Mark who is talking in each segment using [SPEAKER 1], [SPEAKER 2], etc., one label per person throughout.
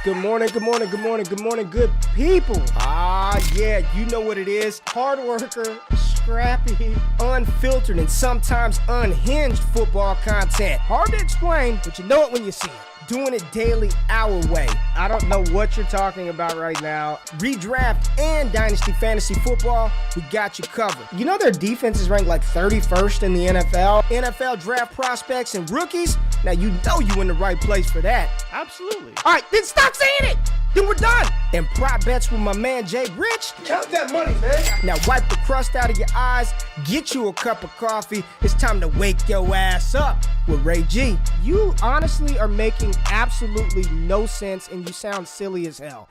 [SPEAKER 1] Good morning, good morning, good morning, good morning, good people. Yeah, you know what it is. Hard worker, scrappy, unfiltered, and sometimes unhinged football content. Hard to explain, but you know it when you see it. Doing it daily our way. I don't know what you're talking about right now. Redraft and Dynasty Fantasy Football, we got you covered. You know their defense is ranked like 31st in the NFL? NFL draft prospects and rookies? Now you know you in the right place for that.
[SPEAKER 2] Absolutely.
[SPEAKER 1] All right, then stop saying it. Then we're done. And prop bets with my man Jay Rich. Count that money, man. Now wipe the crust out of your eyes. Get you a cup of coffee. It's time to wake your ass up with Ray G. You honestly are making absolutely no sense and you sound silly as hell.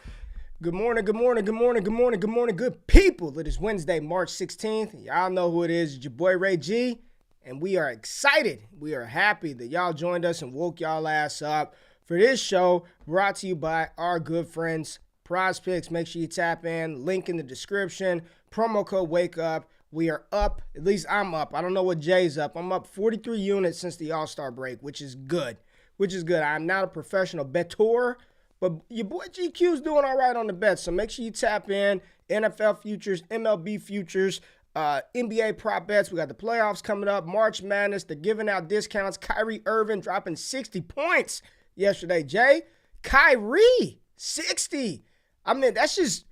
[SPEAKER 1] Good morning, good morning, good morning, good morning, good morning, good people. It is Wednesday, March 16th. Y'all know who it is. It's your boy Ray G. And we are excited. We are happy that y'all joined us and woke y'all ass up for this show brought to you by our good friends, Prize Picks. Make sure you tap in. Link in the description. Promo code Wake Up. We are up. At least I'm up. I don't know what Jay's up. I'm up 43 units since the All-Star break, which is good. I'm not a professional bettor, but your boy GQ's doing all right on the bets. So make sure you tap in. NFL futures, MLB futures, NBA prop bets. We got the playoffs coming up. March Madness. They're giving out discounts. Kyrie Irving dropping 60 points yesterday. Jay, Kyrie, 60. I mean, that's just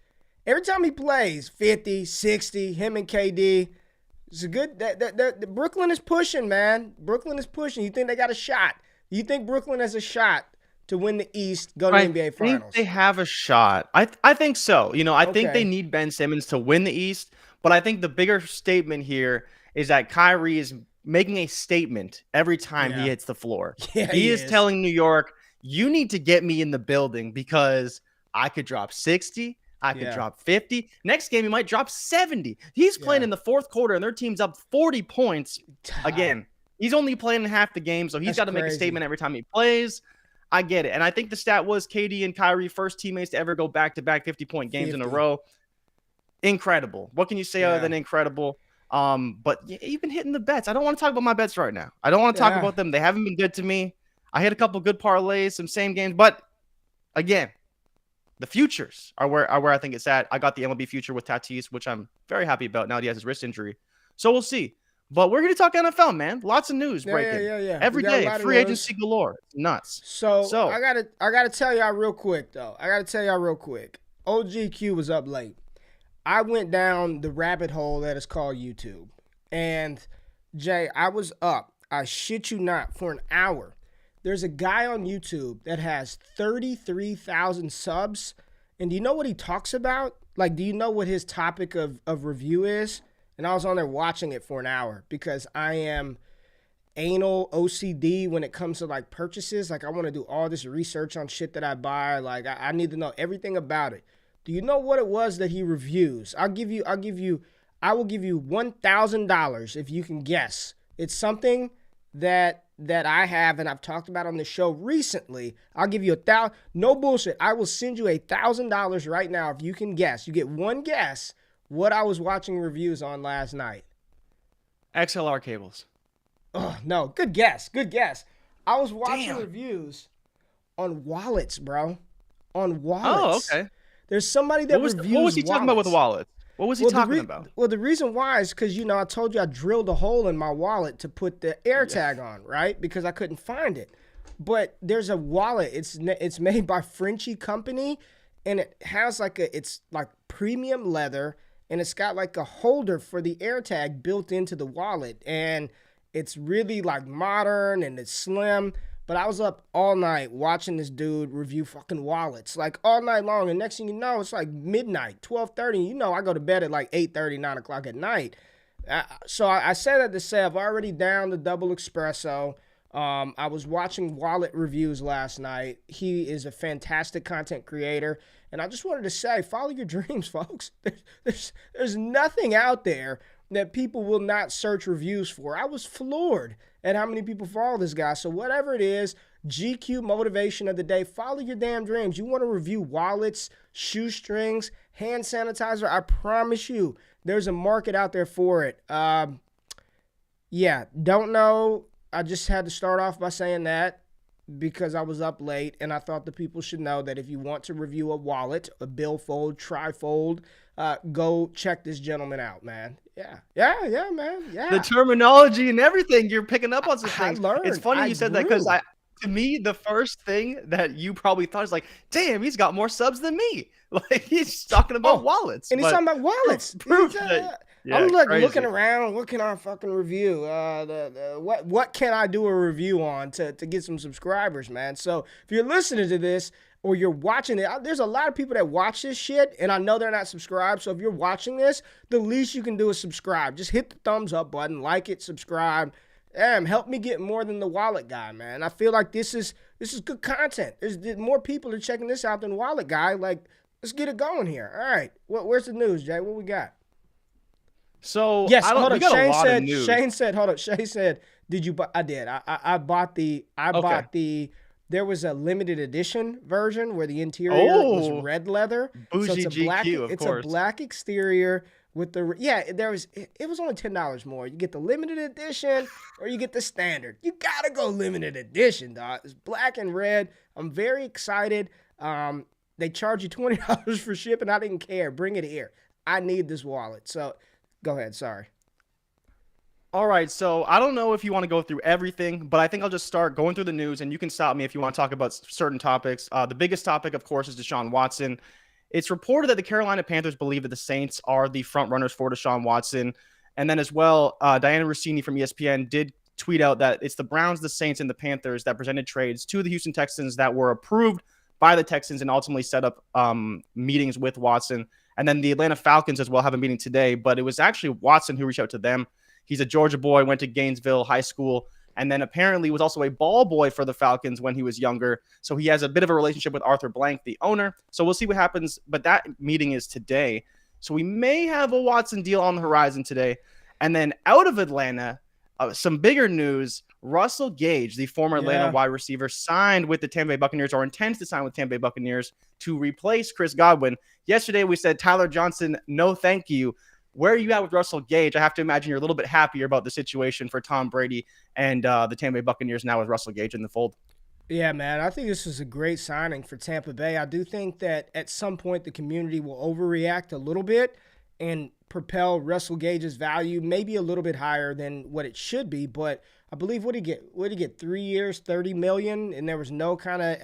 [SPEAKER 1] every time he plays, 50, 60, him and KD. It's a good, Brooklyn is pushing, man. Brooklyn is pushing. You think they got a shot? You think Brooklyn has a shot to win the East, go to the NBA Finals?
[SPEAKER 2] I think they have a shot. I think so. You know, I think they need Ben Simmons to win the East, but I think the bigger statement here is that Kyrie is making a statement every time he hits the floor.
[SPEAKER 1] Yeah,
[SPEAKER 2] he is telling New York, you need to get me in the building because I could drop 60. I could drop 50. Next game, he might drop 70. He's playing in the fourth quarter, and their team's up 40 points. Again, he's only playing half the game, so he's got to make a statement every time he plays. I get it. And I think the stat was KD and Kyrie, first teammates to ever go back-to-back 50-point games in a row. Incredible. What can you say other than incredible? But you've been hitting the bets. I don't want to talk about my bets right now. I don't want to talk about them. They haven't been good to me. I hit a couple good parlays, some same games. But, again, the futures are where I think it's at. I got the MLB future with Tatis, which I'm very happy about now that he has his wrist injury. So we'll see. But we're going to talk NFL, man. Lots of news breaking. Every day. Free agency galore. It's nuts.
[SPEAKER 1] So I gotta tell y'all real quick, though. OGQ was up late. I went down the rabbit hole that is called YouTube. And, Jay, I was up, I shit you not, for an hour. There's a guy on YouTube that has 33,000 subs. And do you know what he talks about? Like, do you know what his topic of review is? And I was on there watching it for an hour because I am anal OCD when it comes to, like, purchases. Like, I want to do all this research on shit that I buy. Like, I need to know everything about it. Do you know what it was that he reviews? I will give you $1,000 if you can guess. It's something that I have and I've talked about on the show recently. I'll give you $1,000. No bullshit. I will send you $1,000 right now if you can guess. You get one guess what I was watching reviews on last night.
[SPEAKER 2] XLR cables.
[SPEAKER 1] Oh, no. Good guess. I was watching reviews on wallets, bro. On wallets.
[SPEAKER 2] Oh, okay.
[SPEAKER 1] There's somebody that reviews
[SPEAKER 2] What was he talking about with wallets? What was he talking about?
[SPEAKER 1] Well, the reason why is because, I told you I drilled a hole in my wallet to put the AirTag on, right? Because I couldn't find it. But there's a wallet. It's made by Frenchy Company, and it has it's like premium leather, and it's got like a holder for the AirTag built into the wallet. And it's really like modern and it's slim. But I was up all night watching this dude review fucking wallets, like all night long. And next thing you know, it's like midnight, 12:30. I go to bed at like 8:30, 9 o'clock at night. So I say that to say I've already downed the double espresso. I was watching wallet reviews last night. He is a fantastic content creator. And I just wanted to say, follow your dreams, folks. There's nothing out there that people will not search reviews for. I was floored at how many people follow this guy. So whatever it is, GQ motivation of the day, follow your damn dreams. You want to review wallets, shoestrings, hand sanitizer? I promise you, there's a market out there for it. Don't know. I just had to start off by saying that. because I was up late, and I thought the people should know that if you want to review a wallet, a billfold, trifold, go check this gentleman out, man. Yeah, man. Yeah.
[SPEAKER 2] The terminology and everything, you're picking up on some
[SPEAKER 1] I
[SPEAKER 2] things.
[SPEAKER 1] learned.
[SPEAKER 2] It's funny you said that because
[SPEAKER 1] grew.
[SPEAKER 2] to me, the first thing that you probably thought is like, damn, he's got more subs than me. Like he's talking about wallets.
[SPEAKER 1] And he's talking about wallets.
[SPEAKER 2] Proof that,
[SPEAKER 1] I'm like
[SPEAKER 2] crazy.
[SPEAKER 1] looking around, what can I fucking review? What can I do a review on to get some subscribers, man? So if you're listening to this or you're watching it, there's a lot of people that watch this shit, and I know they're not subscribed. So if you're watching this, the least you can do is subscribe. Just hit the thumbs up button, like it, subscribe. Help me get more than the wallet guy, man. I feel like this is good content. There's more people are checking this out than wallet guy. Like, let's get it going here. All right, where's the news, Jay? What we got?
[SPEAKER 2] So
[SPEAKER 1] yes,
[SPEAKER 2] hold on.
[SPEAKER 1] Shane said, did you buy? I did. I bought the. There was a limited edition version where the interior was red leather.
[SPEAKER 2] Bougie GQ, of course.
[SPEAKER 1] It's a black exterior with the it was only $10 more. You get the limited edition or you get the standard. You gotta go limited edition, dog. It's black and red. I'm very excited. They charge you $20 for shipping. I didn't care. Bring it here. I need this wallet. So go ahead. Sorry.
[SPEAKER 2] All right, so I don't know if you want to go through everything, but I think I'll just start going through the news, and you can stop me if you want to talk about certain topics. The biggest topic, of course, is Deshaun Watson. It's reported that the Carolina Panthers believe that the Saints are the front runners for Deshaun Watson. And then as well, Diana Rossini from ESPN did tweet out that it's the Browns, the Saints, and the Panthers that presented trades to the Houston Texans that were approved by the Texans and ultimately set up meetings with Watson. And then the Atlanta Falcons as well have a meeting today, but it was actually Watson who reached out to them. He's a Georgia boy, went to Gainesville High School, and then apparently was also a ball boy for the Falcons when he was younger. So he has a bit of a relationship with Arthur Blank, the owner. So we'll see what happens. But that meeting is today. So we may have a Watson deal on the horizon today. And then out of Atlanta, some bigger news. Russell Gage, the former Atlanta wide receiver, signed with the Tampa Bay Buccaneers or intends to sign with Tampa Bay Buccaneers to replace Chris Godwin. Yesterday we said, Tyler Johnson, no thank you. Where are you at with Russell Gage? I have to imagine you're a little bit happier about the situation for Tom Brady and the Tampa Bay Buccaneers now with Russell Gage in the fold.
[SPEAKER 1] Yeah, man, I think this is a great signing for Tampa Bay. I do think that at some point the community will overreact a little bit and propel Russell Gage's value maybe a little bit higher than what it should be. But I believe what did he get 3 years, $30 million, and there was no kind of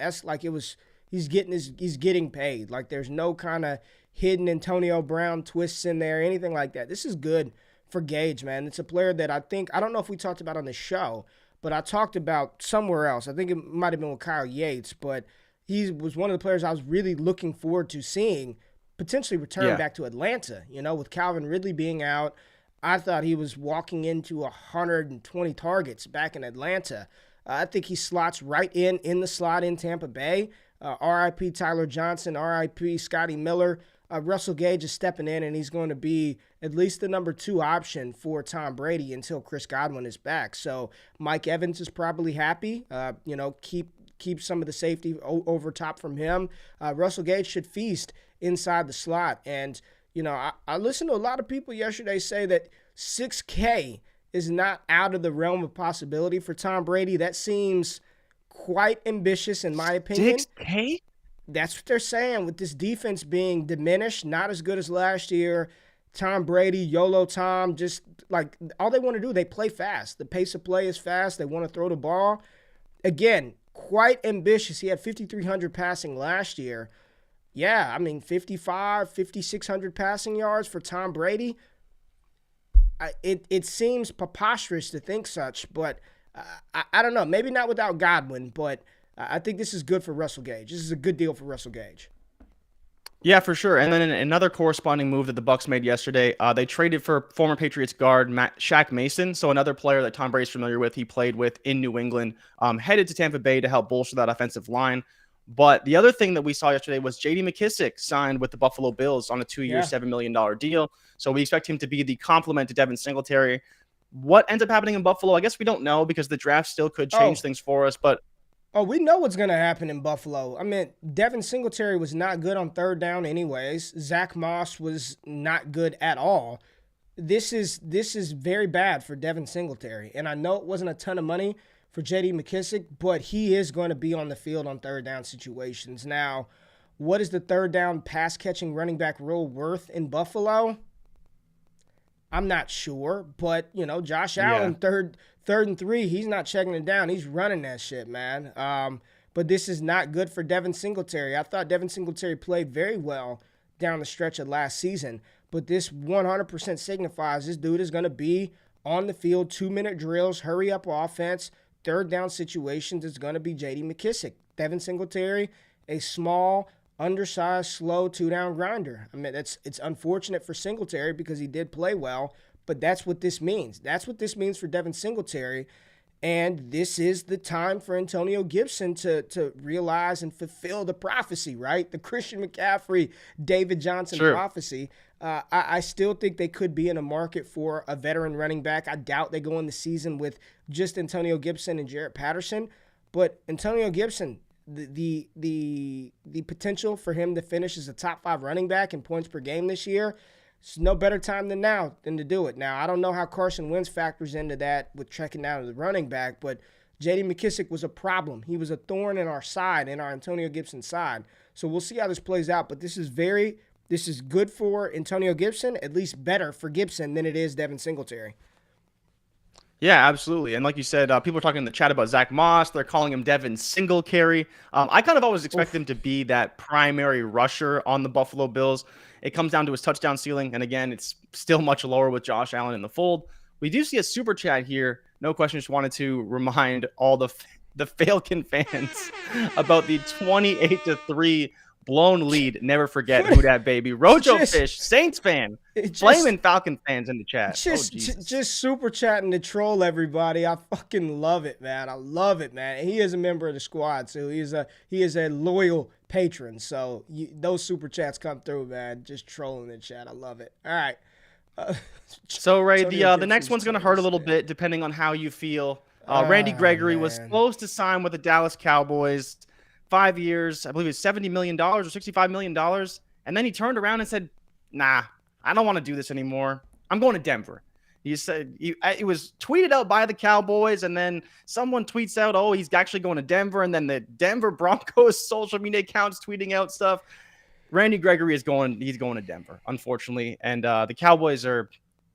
[SPEAKER 1] he's getting paid. Like there's no kind of hidden Antonio Brown twists in there, anything like that. This is good for Gage, man. It's a player that I don't know if we talked about on the show, but I talked about somewhere else. I think it might have been with Kyle Yates, but he was one of the players I was really looking forward to seeing potentially return back to Atlanta, with Calvin Ridley being out. I thought he was walking into 120 targets back in Atlanta. I think he slots right in the slot in Tampa Bay. R.I.P. Tyler Johnson, R.I.P. Scotty Miller. Russell Gage is stepping in, and he's going to be at least the number 2 option for Tom Brady until Chris Godwin is back. So Mike Evans is probably happy. Keep some of the safety over top from him. Russell Gage should feast inside the slot. And, I listened to a lot of people yesterday say that $6K is not out of the realm of possibility for Tom Brady. That seems quite ambitious in my opinion.
[SPEAKER 2] $6K?
[SPEAKER 1] That's what they're saying with this defense being diminished, not as good as last year. Tom Brady, YOLO Tom, just like all they want to do, they play fast. The pace of play is fast. They want to throw the ball. Again, quite ambitious. He had 5,300 passing last year. Yeah, I mean, 5,600 passing yards for Tom Brady. It seems preposterous to think such, but I don't know. Maybe not without Godwin, but I think this is good for Russell Gage. This is a good deal for Russell Gage.
[SPEAKER 2] Yeah, for sure. And then another corresponding move that the Bucs made yesterday, they traded for former Patriots guard Shaq Mason, so another player that Tom Brady's familiar with. He played with in New England, headed to Tampa Bay to help bolster that offensive line. But the other thing that we saw yesterday was J.D. McKissic signed with the Buffalo Bills on a 2-year, $7 million deal. So we expect him to be the complement to Devin Singletary. What ends up happening in Buffalo, I guess we don't know because the draft still could change things for us, but
[SPEAKER 1] we know what's going to happen in Buffalo. I mean, Devin Singletary was not good on third down anyways. Zach Moss was not good at all. This is very bad for Devin Singletary. And I know it wasn't a ton of money for J.D. McKissic, but he is going to be on the field on third down situations. Now, what is the third down pass-catching running back rule worth in Buffalo? I'm not sure, but, Josh Allen, third and 3, he's not checking it down. He's running that shit, man. But this is not good for Devin Singletary. I thought Devin Singletary played very well down the stretch of last season, but this 100% signifies this dude is going to be on the field, 2-minute drills, hurry-up offense, third down situations. It's going to be J.D. McKissic. Devin Singletary, a small, undersized, slow 2-down grinder. I mean, it's unfortunate for Singletary because he did play well, but that's what this means. That's what this means for Devin Singletary. And this is the time for Antonio Gibson to realize and fulfill the prophecy, right? The Christian McCaffrey, David Johnson prophecy. I still think they could be in a market for a veteran running back. I doubt they go in the season with just Antonio Gibson and Jarrett Patterson. But Antonio Gibson, the potential for him to finish as a top 5 running back in points per game this year, it's no better time than now than to do it. Now, I don't know how Carson Wentz factors into that with checking down to the running back, but J.D. McKissic was a problem. He was a thorn in our side, in our Antonio Gibson side. So we'll see how this plays out, but this is good for Antonio Gibson, at least better for Gibson than it is Devin Singletary.
[SPEAKER 2] Yeah, absolutely. And like you said, people are talking in the chat about Zach Moss. They're calling him Devin Singletary. I kind of always expect him to be that primary rusher on the Buffalo Bills. It comes down to his touchdown ceiling. And again, it's still much lower with Josh Allen in the fold. We do see a super chat here. No question. Just wanted to remind all the Falcon fans about the 28-3 blown lead. Never forget who that baby. Rojo Fish, Saints fan, flaming Falcon fans in the chat.
[SPEAKER 1] Just super chatting to troll everybody. I fucking love it, man. I love it, man. He is a member of the squad, so he is a loyal patron. So those super chats come through, man. Just trolling the chat. I love it. All right.
[SPEAKER 2] So Ray, the next one's gonna hurt a little bit depending on how you feel. Randy Gregory was close to sign with the Dallas Cowboys. 5 years, I believe it's $70 million or $65 million. And then he turned around and said, nah, I don't want to do this anymore. I'm going to Denver. He said it was tweeted out by the Cowboys, and then someone tweets out, oh, he's actually going to Denver. And then the Denver Broncos social media accounts tweeting out stuff. Randy Gregory he's going to Denver, unfortunately. And the Cowboys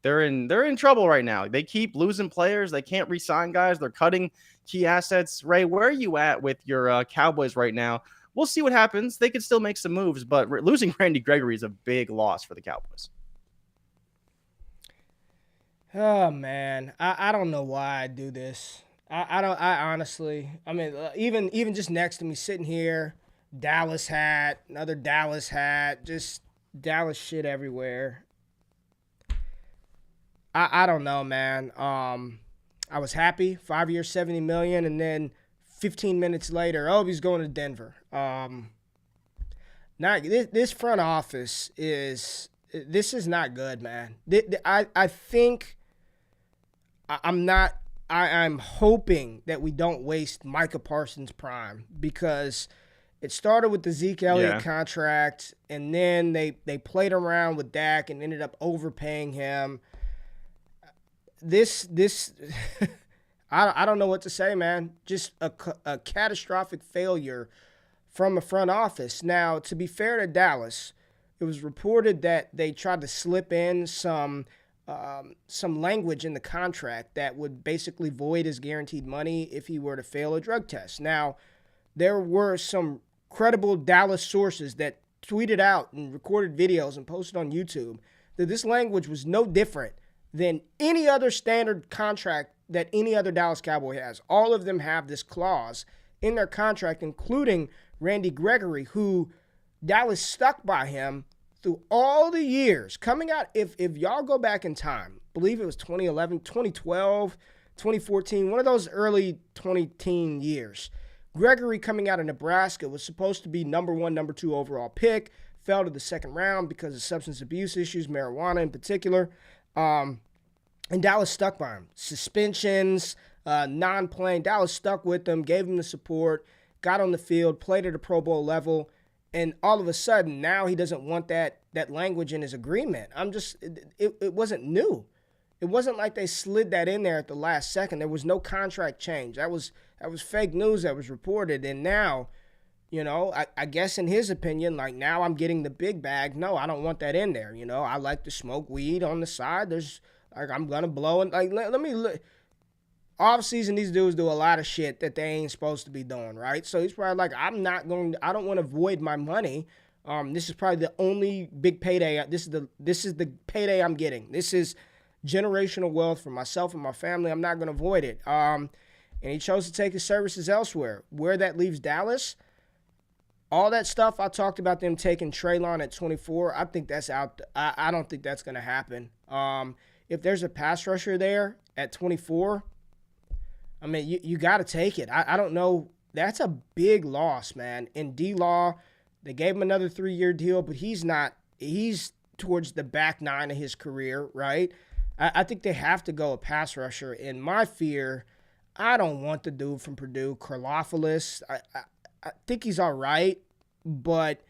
[SPEAKER 2] they're in trouble right now. They keep losing players. They can't re-sign guys. They're cutting key assets. Ray, where are you at with your Cowboys right now? We'll see what happens. They could still make some moves, but losing Randy Gregory is a big loss for the Cowboys.
[SPEAKER 1] Oh, man. I don't know why I do this. I honestly, I mean, even just next to me sitting here, Dallas hat, another Dallas hat, just Dallas shit everywhere. I don't know, man. I was happy, 5 years, $70 million, and then 15 minutes later, he's going to Denver. This front office is not good, man. I think I'm hoping that we don't waste Micah Parsons' prime, because it started with the Zeke Elliott contract, and then they played around with Dak and ended up overpaying him. This I don't know what to say, man. Just a catastrophic failure from a front office. Now, to be fair to Dallas, it was reported that they tried to slip in some language in the contract that would basically void his guaranteed money if he were to fail a drug test. Now, there were some credible Dallas sources that tweeted out and recorded videos and posted on YouTube that this language was no different than any other standard contract that any other Dallas Cowboy has. All of them have this clause in their contract, including Randy Gregory, who Dallas stuck by him through all the years. Coming out, if y'all go back in time, I believe it was 2011, 2012, 2014, one of those early 2010 years, Gregory coming out of Nebraska was supposed to be number 1, number 2 overall pick, fell to the second round because of substance abuse issues, marijuana in particular. And Dallas stuck by him. Suspensions, non-playing. Dallas stuck with him, gave him the support, got on the field, played at a Pro Bowl level, and all of a sudden now he doesn't want that language in his agreement. It wasn't new. It wasn't like they slid that in there at the last second. There was no contract change. That was fake news that was reported. And now, I guess in his opinion, like, now I'm getting the big bag. No, I don't want that in there. I like to smoke weed on the side. I'm going to blow. And let me look. Off season, these dudes do a lot of shit that they ain't supposed to be doing, right? So he's probably like, I don't want to void my money. This is probably the only big payday. This is the payday I'm getting. This is generational wealth for myself and my family. I'm not going to void it. And he chose to take his services elsewhere. Where that leaves Dallas, all that stuff I talked about, them taking Treylon at 24, I think that's out. I don't think that's going to happen. If there's a pass rusher there at 24, I mean, you got to take it. I don't know. That's a big loss, man. In D-Law, they gave him another 3-year deal, but he's towards the back nine of his career, right? I think they have to go a pass rusher. And my fear, I don't want the dude from Purdue, Karlaftis. I think he's all right, but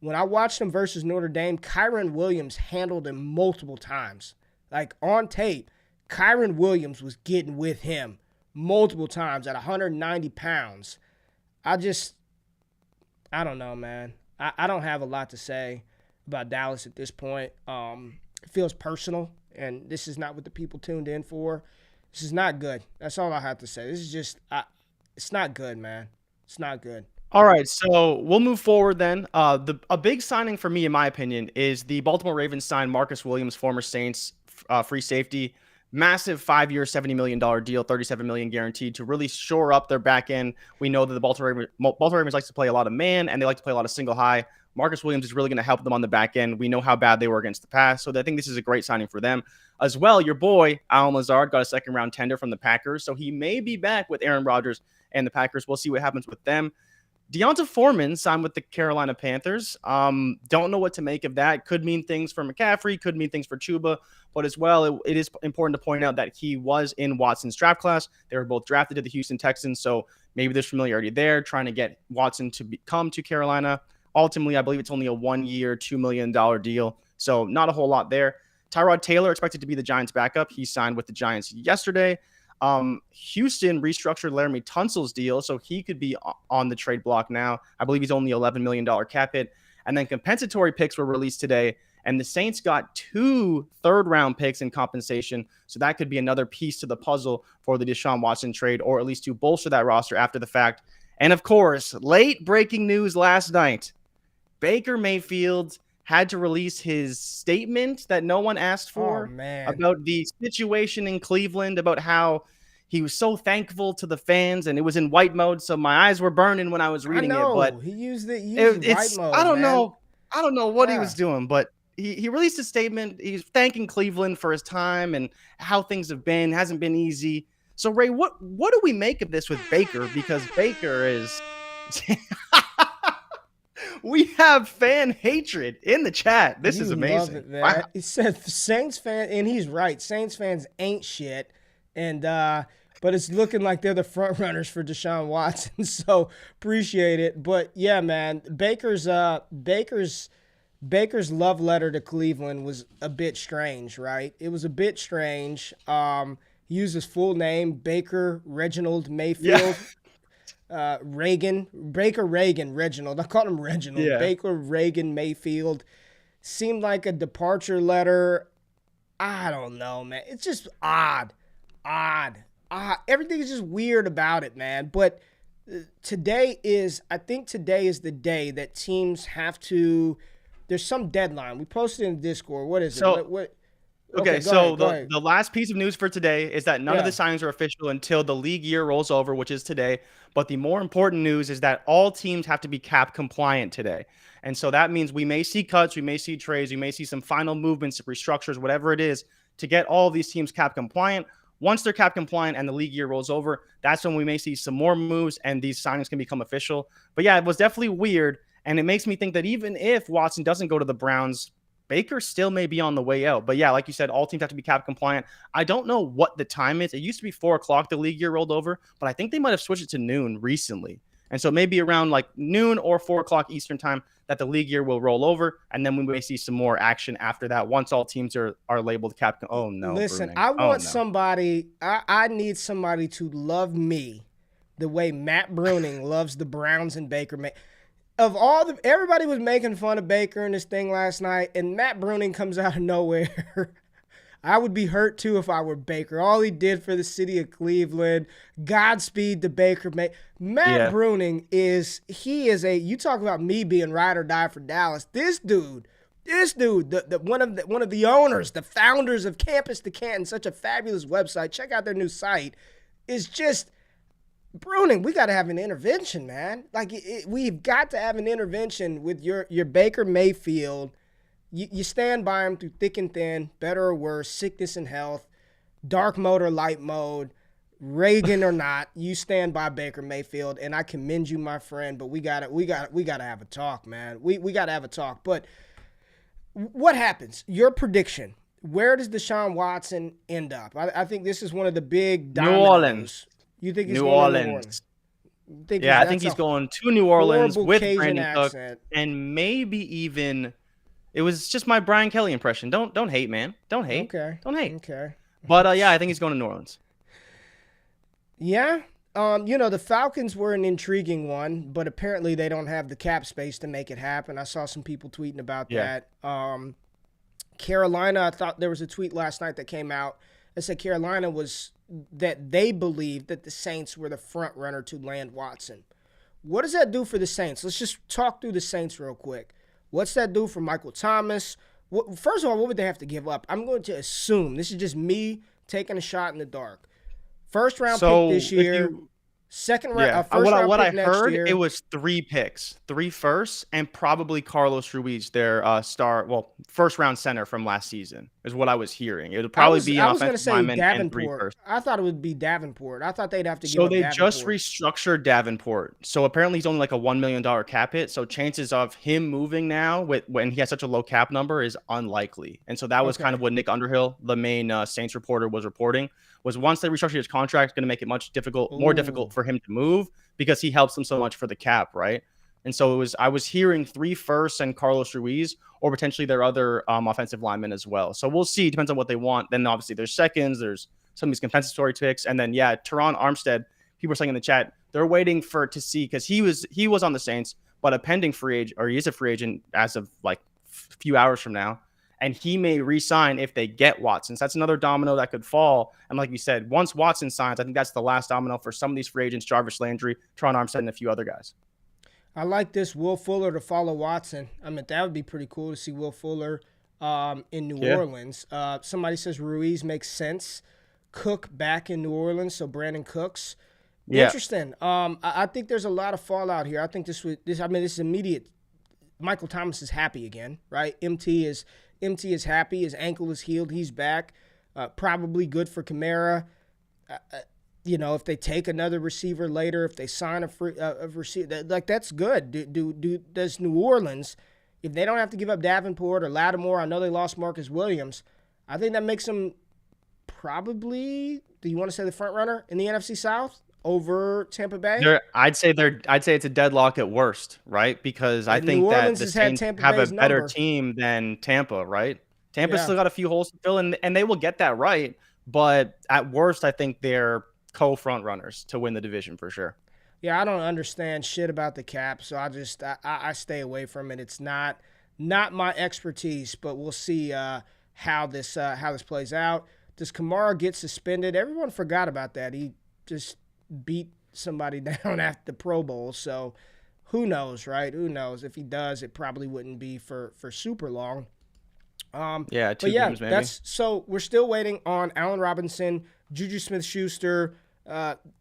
[SPEAKER 1] when I watched him versus Notre Dame, Kyron Williams handled him multiple times. Like, on tape, Kyron Williams was getting with him multiple times at 190 pounds. I don't know, man. I don't have a lot to say about Dallas at this point. It feels personal, and this is not what the people tuned in for. This is not good. That's all I have to say. This is just, it's not good, man. It's not good.
[SPEAKER 2] All right, so we'll move forward then. A big signing for me, in my opinion, is the Baltimore Ravens signed Marcus Williams, former Saints free safety. Massive 5-year, $70 million deal, $37 million guaranteed to really shore up their back end. We know that the Baltimore Ravens likes to play a lot of man, and they like to play a lot of single high. Marcus Williams is really going to help them on the back end. We know how bad they were against the pass, so I think this is a great signing for them. As well, your boy, Allen Lazard, got a second-round tender from the Packers, so he may be back with Aaron Rodgers and the Packers. We'll see what happens with them. Deonta Foreman signed with the Carolina Panthers. Don't know what to make of that. Could mean things for McCaffrey, could mean things for Chuba, but as well, it is important to point out that he was in Watson's draft class. They were both drafted to the Houston Texans, so maybe there's familiarity there, trying to get Watson to come to Carolina. Ultimately, I believe it's only a 1-year, $2 million deal, so not a whole lot there. Tyrod Taylor expected to be the Giants' backup. He signed with the Giants yesterday. Houston restructured Laramie Tunsil's deal, so he could be on the trade block now. I believe he's only $11 million cap hit. And then compensatory picks were released today, and the Saints got 2 third-round picks in compensation, so that could be another piece to the puzzle for the Deshaun Watson trade, or at least to bolster that roster after the fact. And, of course, late breaking news last night, Baker Mayfield had to release his statement that no one asked for about the situation in Cleveland, about how he was so thankful to the fans, and it was in white mode, so my eyes were burning when I was reading it. But
[SPEAKER 1] he used white mode.
[SPEAKER 2] I don't know what he was doing, but he released a statement. He's thanking Cleveland for his time and how things have been. Hasn't been easy. So Ray, what do we make of this with Baker? Because Baker is. We have fan hatred in the chat. This is amazing.
[SPEAKER 1] Love it, man. Wow. He said Saints fan, and he's right. Saints fans ain't shit, and but it's looking like they're the front runners for Deshaun Watson. So appreciate it. But yeah, man, Baker's love letter to Cleveland was a bit strange, right? It was a bit strange. He used his full name, Baker Reginald Mayfield. Yeah. Baker Reagan Reginald. I called him Reginald. Yeah. Baker Reagan Mayfield. Seemed like a departure letter. I don't know, man. It's just odd. Everything is just weird about it, man. But I think today is the day that teams have to, there's some deadline. We posted in the Discord. What is it?
[SPEAKER 2] Okay, so the last piece of news for today is that none of the signings are official until the league year rolls over, which is today. But the more important news is that all teams have to be cap compliant today. And so that means we may see cuts, we may see trades, we may see some final movements, restructures, whatever it is, to get all of these teams cap compliant. Once they're cap compliant and the league year rolls over, that's when we may see some more moves and these signings can become official. But yeah, it was definitely weird. And it makes me think that even if Watson doesn't go to the Browns, Baker still may be on the way out. But yeah, like you said, all teams have to be cap compliant. I don't know what the time is. It used to be 4 o'clock, the league year rolled over, but I think they might have switched it to noon recently And so maybe around like noon or 4 o'clock Eastern time that the league year will roll over. And then we may see some more action after that once all teams are labeled cap. Oh, no.
[SPEAKER 1] Listen,
[SPEAKER 2] Bruning.
[SPEAKER 1] I want somebody, I need somebody to love me the way Matt Bruning loves the Browns and Baker Mayfield. Everybody was making fun of Baker in this thing last night, and Matt Bruning comes out of nowhere. I would be hurt too if I were Baker. All he did for the city of Cleveland, Godspeed to Baker. Matt Bruning you talk about me being ride or die for Dallas. This dude, one of the owners, the founders of Campus to Canton, such a fabulous website. Check out their new site. Is just Bruning. We got to have an intervention, man. Like we've got to have an intervention with your Baker Mayfield. You stand by him through thick and thin, better or worse, sickness and health, dark mode or light mode, Reagan or not. You stand by Baker Mayfield, and I commend you, my friend. But we gotta have a talk, man. We gotta have a talk. But what happens? Your prediction. Where does Deshaun Watson end up? I think this is one of the big dominoes.
[SPEAKER 2] New Orleans.
[SPEAKER 1] You think he's going to New Orleans?
[SPEAKER 2] I think he's going to New Orleans with
[SPEAKER 1] Cajun
[SPEAKER 2] Brandon Cook, and maybe even. It was just my Brian Kelly impression. Don't hate, man. Don't hate.
[SPEAKER 1] Okay.
[SPEAKER 2] Don't hate.
[SPEAKER 1] Okay.
[SPEAKER 2] But I think he's going to New Orleans.
[SPEAKER 1] Yeah. The Falcons were an intriguing one, but apparently they don't have the cap space to make it happen. I saw some people tweeting about that. Carolina, I thought there was a tweet last night that came out that said Carolina that they believed that the Saints were the front runner to land Watson. What does that do for the Saints? Let's just talk through the Saints real quick. What's that do for Michael Thomas? First of all, what would they have to give up? I'm going to assume, this is just me taking a shot in the dark. First round pick this year. Second round, first round
[SPEAKER 2] what
[SPEAKER 1] pick
[SPEAKER 2] I heard,
[SPEAKER 1] year.
[SPEAKER 2] it was 3 picks, 3 firsts, and probably Carlos Ruiz, their first round center from last season, is what I was hearing. It would probably be an offensive lineman and 3 firsts.
[SPEAKER 1] I thought it would be Davenport. I thought they'd have to give
[SPEAKER 2] So
[SPEAKER 1] up
[SPEAKER 2] they
[SPEAKER 1] Davenport.
[SPEAKER 2] just restructured Davenport. So apparently he's only like a $1 million cap hit. So chances of him moving now when he has such a low cap number is unlikely. And so that was kind of what Nick Underhill, the main Saints reporter, was reporting. Was once they restructured his contract, going to make it more difficult for him to move because he helps them so much for the cap, right? And so I was hearing 3 firsts and Carlos Ruiz, or potentially their other offensive linemen as well. So we'll see. Depends on what they want. Then obviously there's seconds, there's some of these compensatory picks, and then Teron Armstead. People are saying in the chat they're waiting to see because he was on the Saints, but a pending free agent, or he is a free agent as of like a few hours from now. And he may re-sign if they get Watson. So that's another domino that could fall. And like you said, once Watson signs, I think that's the last domino for some of these free agents, Jarvis Landry, Teron Armstead, and a few other guys.
[SPEAKER 1] I like this Will Fuller to follow Watson. I mean, that would be pretty cool to see Will Fuller in New Orleans. Somebody says Ruiz makes sense. Cook back in New Orleans, so Brandon Cooks. Interesting. I think there's a lot of fallout here. I think this is immediate. Michael Thomas is happy again, right? MT is happy. His ankle is healed. He's back. Probably good for Kamara. If they take another receiver later, if they sign a receiver, that's good. Does New Orleans, if they don't have to give up Davenport or Lattimore, I know they lost Marcus Williams. I think that makes them probably. Do you want to say the front runner in the NFC South over Tampa Bay?
[SPEAKER 2] I'd say it's a deadlock at worst, right? Because I think that the Saints have a better team than Tampa, right? Tampa's still got a few holes to fill, and they will get that right. But at worst, I think they're co-front runners to win the division for sure.
[SPEAKER 1] Yeah, I don't understand shit about the cap, so I stay away from it. It's not my expertise, but we'll see how this plays out. Does Kamara get suspended? Everyone forgot about that. He just beat somebody down at the Pro Bowl, so who knows, right? Who knows? If he does, it probably wouldn't be for super long.
[SPEAKER 2] 2 games maybe.
[SPEAKER 1] So we're still waiting on Allen Robinson, Juju Smith-Schuster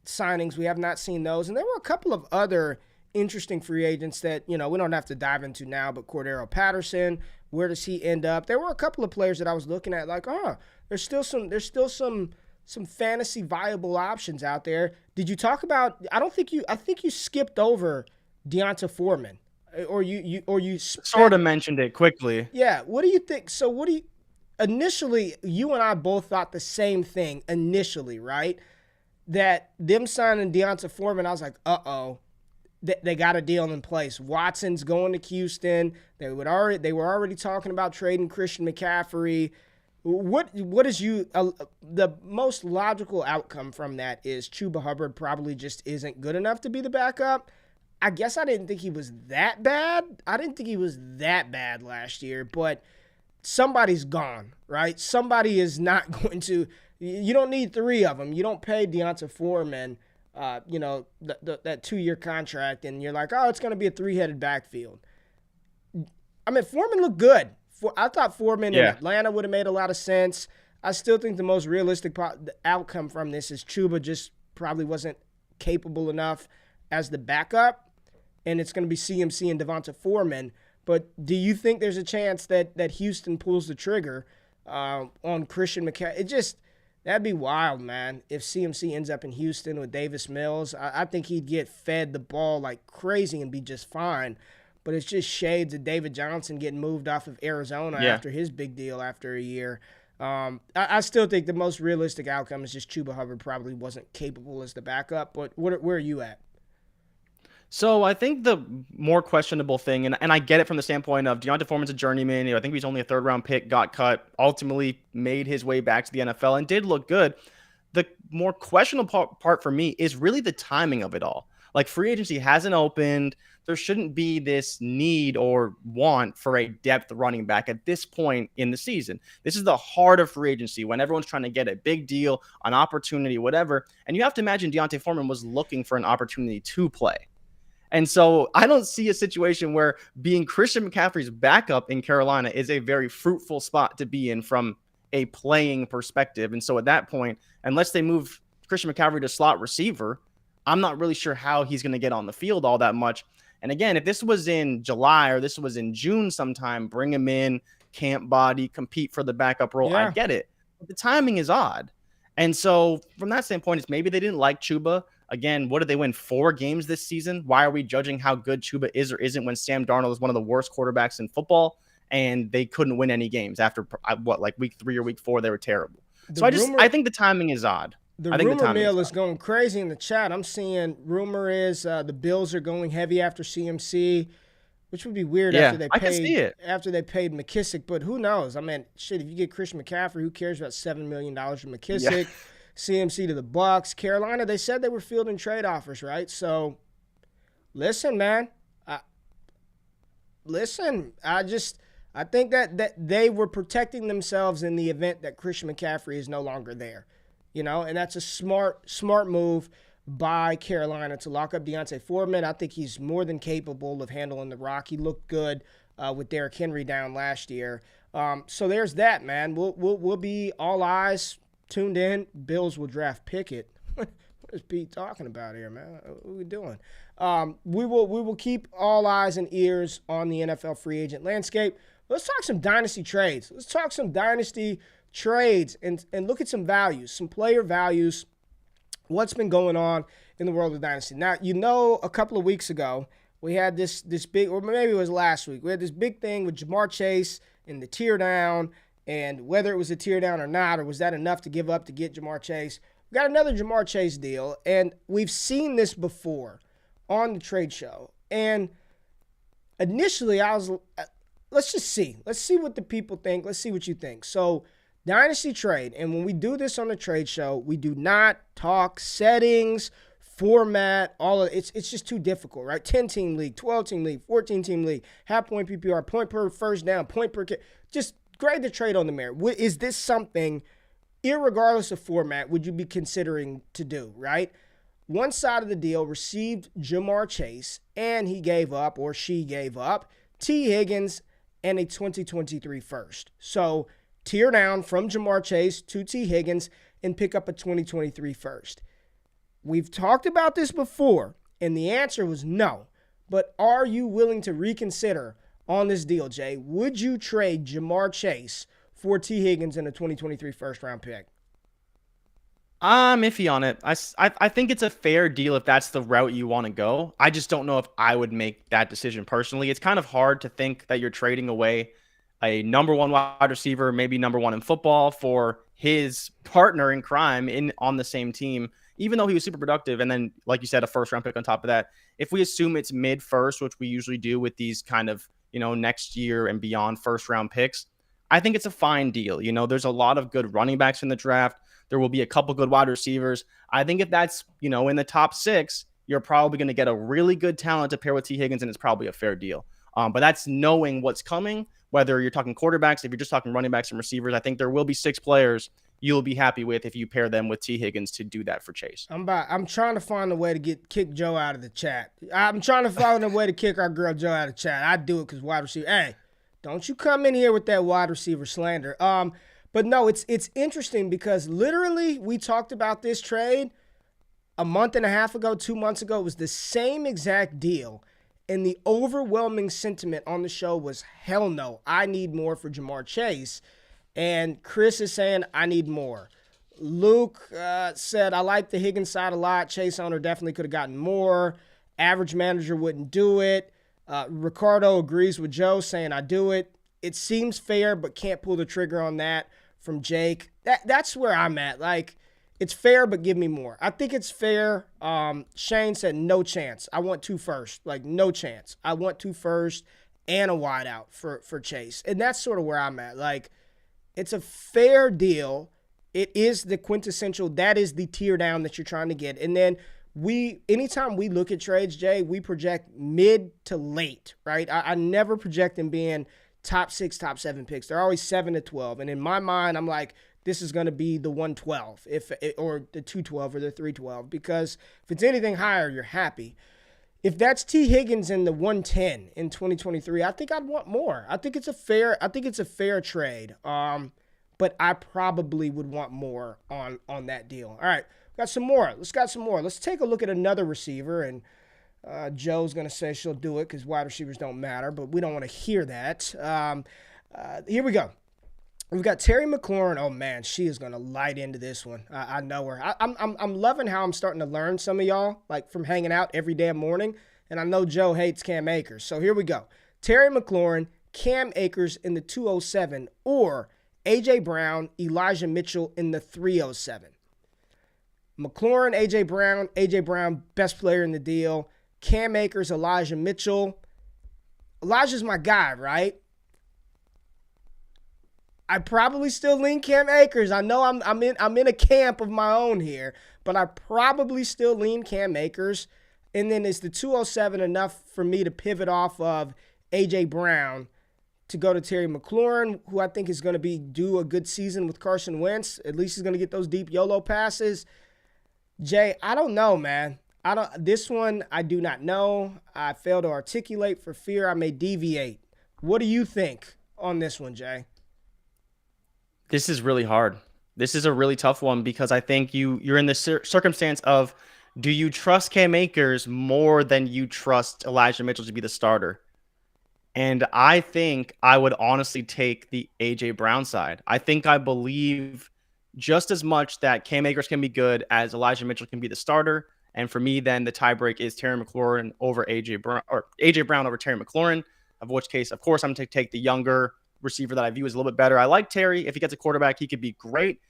[SPEAKER 1] signings. We have not seen those, and there were a couple of other interesting free agents that we don't have to dive into now. But Cordero Patterson, where does he end up? There were a couple of players that I was looking at, like, there's still some fantasy viable options out there. Did you talk about? I think you skipped over Deonta Foreman, or you
[SPEAKER 2] sort of mentioned it quickly.
[SPEAKER 1] Yeah. What do you think? So initially, you and I both thought the same thing initially, right? That them signing Deonta Foreman, I was like, they got a deal in place. Watson's going to Houston. They were already talking about trading Christian McCaffrey. What is the most logical outcome from that is Chuba Hubbard probably just isn't good enough to be the backup. I guess I didn't think he was that bad. I didn't think he was that bad last year, but somebody's gone, right? Somebody is not going to. You don't need three of them. You don't pay Deonta Foreman, that 2-year contract, and you're like, oh, it's going to be a three-headed backfield. I mean, Foreman looked good. I thought Foreman in Atlanta would have made a lot of sense. I still think the most realistic outcome from this is Chuba just probably wasn't capable enough as the backup, and it's going to be CMC and Devonta Foreman. But do you think there's a chance that Houston pulls the trigger on Christian McCaffrey? That'd be wild, man, if CMC ends up in Houston with Davis Mills. I think he'd get fed the ball like crazy and be just fine. But it's just shades of David Johnson getting moved off of Arizona after his big deal after a year. I still think the most realistic outcome is just Chuba Hubbard probably wasn't capable as the backup. But where are you at?
[SPEAKER 2] So I think the more questionable thing, and I get it from the standpoint of Deonta Foreman's a journeyman. I think he's only a third-round pick, got cut, ultimately made his way back to the NFL and did look good. The more questionable part for me is really the timing of it all. Like, free agency hasn't opened. There shouldn't be this need or want for a depth running back at this point in the season. This is the heart of free agency when everyone's trying to get a big deal, an opportunity, whatever. And you have to imagine Deonta Foreman was looking for an opportunity to play. And so I don't see a situation where being Christian McCaffrey's backup in Carolina is a very fruitful spot to be in from a playing perspective. And so at that point, unless they move Christian McCaffrey to slot receiver, I'm not really sure how he's going to get on the field all that much. And again, if this was in July or this was in June sometime, bring him in, camp body, compete for the backup role. I get it. But the timing is odd. And so from that standpoint, it's maybe they didn't like Chuba. Again, what did they win? 4 games this season? Why are we judging how good Chuba is or isn't when Sam Darnold is one of the worst quarterbacks in football and they couldn't win any games after week 3 or week 4? They were terrible. I think the timing is odd.
[SPEAKER 1] The rumor mill is going crazy in the chat. I'm seeing rumor is the Bills are going heavy after CMC, which would be weird after they paid McKissick. But who knows? I mean, shit, if you get Christian McCaffrey, who cares about $7 million from McKissick? Yeah. CMC to the Bucks. Carolina, they said they were fielding trade offers, right? So, listen, man. I think that they were protecting themselves in the event that Christian McCaffrey is no longer there. And that's a smart move by Carolina to lock up Deonta Foreman. I think he's more than capable of handling the rock. He looked good with Derrick Henry down last year. So there's that, man. We'll be all eyes tuned in. Bills will draft Pickett. What is Pete talking about here, man? What are we doing? We will keep all eyes and ears on the NFL free agent landscape. Let's talk some dynasty trades. Let's talk some dynasty trades and look at some values, some player values, what's been going on in the world of dynasty. Now, a couple of weeks ago, we had this big, or maybe it was last week, we had this big thing with Jamar Chase and the tear down, and whether it was a tear down or not, or was that enough to give up to get Jamar Chase. We got another Jamar Chase deal, and we've seen this before on the trade show. And initially, I was, let's just see. Let's see what the people think. Let's see what you think. So, dynasty trade, and when we do this on the trade show, we do not talk settings, format, all of it. It's just too difficult, right? 10-team league, 12-team league, 14-team league, half-point PPR, point per first down, point per kick. Just grade the trade on the merit. Is this something, irregardless of format, would you be considering to do, right? One side of the deal received Jamar Chase, and he gave up, or she gave up, T. Higgins and a 2023 first. So, tear down from Jamar Chase to T. Higgins and pick up a 2023 first. We've talked about this before, and the answer was no. But are you willing to reconsider on this deal, Jay? Would you trade Jamar Chase for T. Higgins and a 2023 first-round pick?
[SPEAKER 2] I'm iffy on it. I think it's a fair deal if that's the route you want to go. I just don't know if I would make that decision personally. It's kind of hard to think that you're trading away a number 1 wide receiver, maybe number 1 in football, for his partner in crime on the same team. even though he was super productive, and then, like you said, a first-round pick on top of that, if we assume it's mid-first, which we usually do with these kind of, next year and beyond first-round picks, I think it's a fine deal. There's a lot of good running backs in the draft. There will be a couple good wide receivers. I think if that's, in the top 6, you're probably going to get a really good talent to pair with T. Higgins, and it's probably a fair deal. But that's knowing what's coming, whether you're talking quarterbacks, if you're just talking running backs and receivers. I think there will be 6 players you'll be happy with if you pair them with T. Higgins to do that for Chase.
[SPEAKER 1] I'm trying to find a way to kick Joe out of the chat. I'm trying to find a way to kick our girl Joe out of the chat. I do it because wide receiver. Hey, don't you come in here with that wide receiver slander. But no, it's interesting because literally we talked about this trade a month and a half ago, 2 months ago. It was the same exact deal. And the overwhelming sentiment on the show was, hell no, I need more for Jamar Chase. And Chris is saying, I need more. Luke said, I like the Higgins side a lot. Chase owner definitely could have gotten more. Average manager wouldn't do it. Ricardo agrees with Joe, saying, I do it. It seems fair, but can't pull the trigger on that from Jake. That's where I'm at. Like, it's fair, but give me more. I think it's fair. Shane said, no chance. I want 2 first. Like, no chance. I want 2 first and a wideout for Chase. And that's sort of where I'm at. Like, it's a fair deal. It is the quintessential. That is the tier down that you're trying to get. And then anytime we look at trades, Jay, we project mid to late, right? I never project them being top 6, top 7 picks. They're always 7 to 12. And in my mind, I'm like, this is going to be the 112 or the 212 or the 312, because if it's anything higher, you're happy. If that's T. Higgins in the 110 in 2023, I think I'd want more. I think it's a fair trade. But I probably would want more on that deal. All right, got some more. Let's take a look at another receiver, and Joe's going to say she'll do it because wide receivers don't matter, but we don't want to hear that. Here we go. We've got Terry McLaurin. Oh man, she is gonna light into this one. I know her. I'm loving how I'm starting to learn some of y'all, like from hanging out every damn morning. And I know Joe hates Cam Akers. So here we go. Terry McLaurin, Cam Akers in the 207, or A.J. Brown, Elijah Mitchell in the 307. McLaurin, A.J. Brown, best player in the deal. Cam Akers, Elijah Mitchell. Elijah's my guy, right? I probably still lean Cam Akers. I know I'm in a camp of my own here, but I probably still lean Cam Akers. And then is the 207 enough for me to pivot off of A.J. Brown to go to Terry McLaurin, who I think is going to do a good season with Carson Wentz? At least he's going to get those deep YOLO passes. Jay, I don't know, man. This one I do not know. I fail to articulate for fear I may deviate. What do you think on this one, Jay?
[SPEAKER 2] This is really hard. This is a really tough one because I think you're in the circumstance of, do you trust Cam Akers more than you trust Elijah Mitchell to be the starter? And I think I would honestly take the A.J. Brown side. I think I believe just as much that Cam Akers can be good as Elijah Mitchell can be the starter. And for me, then the tiebreak is Terry McLaurin over A.J. Brown, or A.J. Brown over Terry McLaurin, of which case, of course, I'm going to take the younger receiver that I view as a little bit better. I like Terry. If he gets a quarterback, he could be great.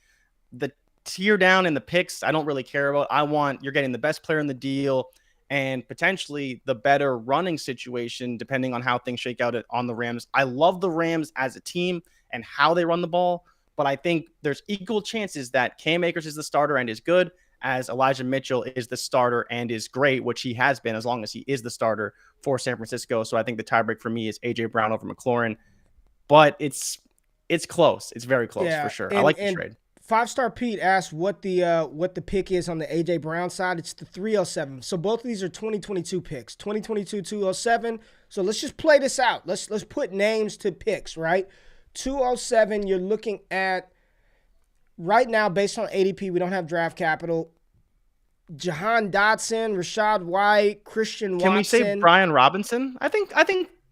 [SPEAKER 2] The tier down in the picks, I don't really care about. You're getting the best player in the deal and potentially the better running situation, depending on how things shake out on the Rams. I love the Rams as a team and how they run the ball, but I think there's equal chances that Cam Akers is the starter and is good, as Elijah Mitchell is the starter and is great, which he has been as long as he is the starter for San Francisco. So I think the tiebreak for me is A.J. Brown over McLaurin. But it's close. It's very close for sure. I like the trade.
[SPEAKER 1] 5-Star Pete asked what the pick is on the A.J. Brown side. It's the 307. So both of these are 2022 picks. 2022 207. So let's just play this out. Let's put names to picks, right? 207, you're looking at right now based on ADP. We don't have draft capital. Jahan Dotson, Rashad White, Christian Watson.
[SPEAKER 2] Can we say Brian Robinson? I think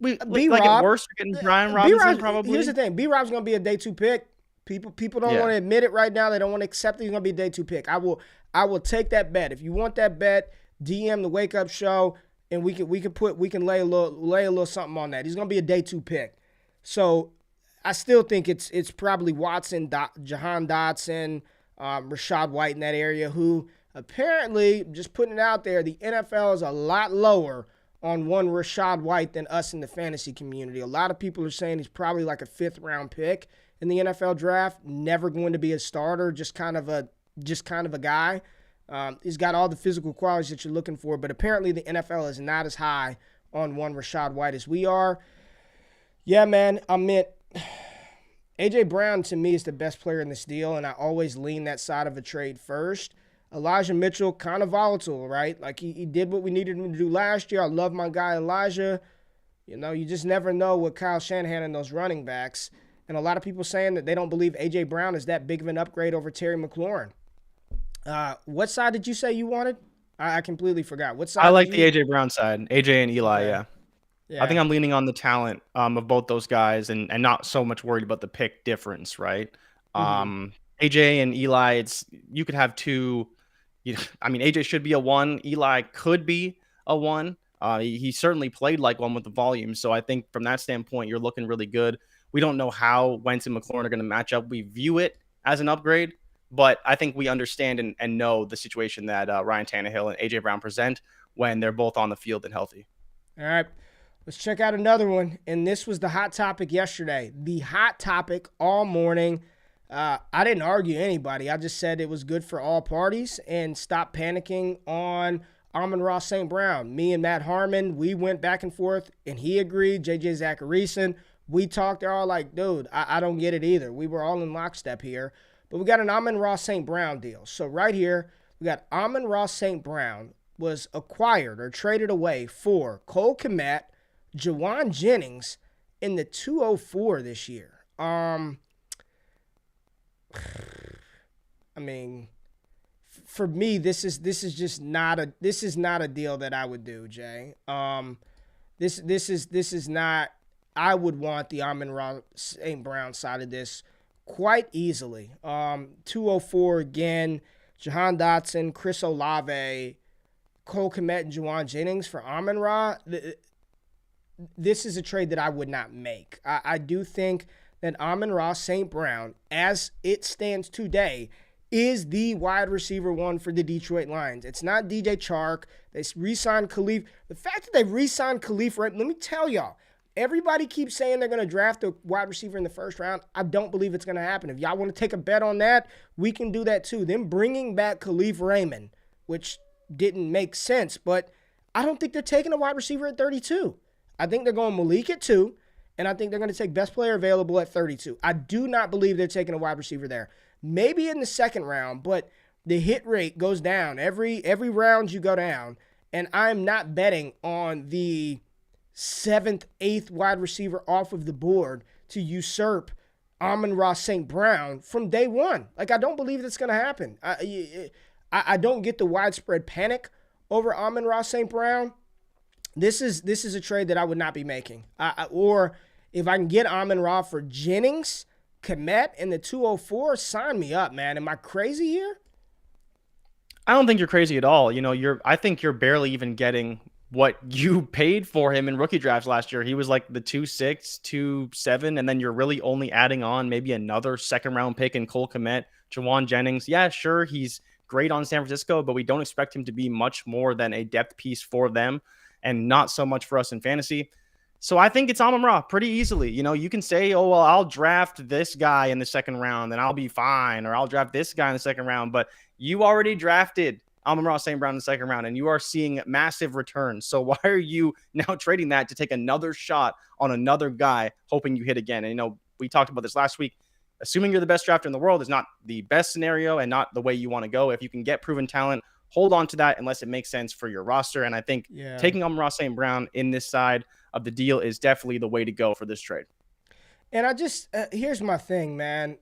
[SPEAKER 2] we like it worse. We're getting Brian Robinson probably.
[SPEAKER 1] Here's the thing. B-Rob's going to be a day 2 pick. People don't want to admit it right now. They don't want to accept that he's going to be a day 2 pick. I will take that bet. If you want that bet, DM the Wake Up Show, and we can lay a little something on that. He's going to be a day 2 pick. So I still think it's probably Watson, Jahan Dotson, Rashad White in that area, who apparently, just putting it out there, the NFL is a lot lower on one Rachaad White than us in the fantasy community. A lot of people are saying he's probably like a 5th-round pick in the NFL draft, never going to be a starter, just kind of a guy. He's got all the physical qualities that you're looking for, but apparently the NFL is not as high on one Rachaad White as we are. Yeah, man, A.J. Brown, to me, is the best player in this deal, and I always lean that side of a trade first. Elijah Mitchell, kind of volatile, right? Like, he did what we needed him to do last year. I love my guy Elijah. You know, you just never know with Kyle Shanahan and those running backs. And a lot of people saying that they don't believe A.J. Brown is that big of an upgrade over Terry McLaurin. What side did you say you wanted? I completely forgot. What side?
[SPEAKER 2] I like the A.J. Brown side. A.J. and Eli,
[SPEAKER 1] Okay.
[SPEAKER 2] yeah. I think I'm leaning on the talent of both those guys and not so much worried about the pick difference, right? AJ and Eli, you could have two. AJ should be a 1. Eli could be a 1. He certainly played like one with the volume. So I think from that standpoint, you're looking really good. We don't know how Wentz and McLaurin are going to match up. We view it as an upgrade, but I think we understand and know the situation that Ryan Tannehill and AJ Brown present when they're both on the field and healthy.
[SPEAKER 1] All right. Let's check out another one. And this was the hot topic yesterday. The hot topic all morning. I didn't argue anybody. I just said it was good for all parties and stop panicking on Amon-Ra St. Brown. Me and Matt Harmon, we went back and forth, and he agreed. J.J. Zacharyson, we talked. They're all like, dude, I don't get it either. We were all in lockstep here. But we got an Amon-Ra St. Brown deal. So right here, we got Amon-Ra St. Brown was acquired or traded away for Cole Kmet, Jawan Jennings in the 204 this year. For me, this is not a deal that I would do, Jay. This is not. I would want the Amon-Ra St. Brown side of this quite easily. 204 again. Jahan Dotson, Chris Olave, Cole Kmet, and Jawan Jennings for Amon-Ra. This is a trade that I would not make. I do think that Amon-Ra St. Brown, as it stands today, is the wide receiver 1 for the Detroit Lions. It's not DJ Chark. They re-signed Khalif. The fact that they re-signed Khalif, right, let me tell y'all, everybody keeps saying they're going to draft a wide receiver in the first round. I don't believe it's going to happen. If y'all want to take a bet on that, we can do that too. Them bringing back Khalif Raymond, which didn't make sense, but I don't think they're taking a wide receiver at 32. I think they're going Malik at 2, and I think they're going to take best player available at 32. I do not believe they're taking a wide receiver there. Maybe in the second round, but the hit rate goes down. Every round you go down, and I'm not betting on the 7th, 8th wide receiver off of the board to usurp Amon-Ra St. Brown from day one. Like, I don't believe that's going to happen. I don't get the widespread panic over Amon-Ra St. Brown. This is a trade that I would not be making. Or if I can get Amon-Ra for Jennings, Kmet, in the 204, sign me up, man. Am I crazy here?
[SPEAKER 2] I don't think you're crazy at all. I think you're barely even getting what you paid for him in rookie drafts last year. He was like the 2.6, 2.7, and then you're really only adding on maybe another second-round pick in Cole Kmet, Jawan Jennings. Yeah, sure, he's great on San Francisco, but we don't expect him to be much more than a depth piece for them and not so much for us in fantasy. So I think it's Amon-Ra pretty easily. You can say, oh, well, I'll draft this guy in the second round and I'll be fine, or I'll draft this guy in the second round, but you already drafted Amon-Ra St. Brown in the second round, and you are seeing massive returns. So why are you now trading that to take another shot on another guy, hoping you hit again? And, we talked about this last week. Assuming you're the best drafter in the world is not the best scenario and not the way you want to go. If you can get proven talent, hold on to that unless it makes sense for your roster. And I think taking Amon-Ra St. Brown in this side of the deal is definitely the way to go for this trade.
[SPEAKER 1] And I just, here's my thing, man.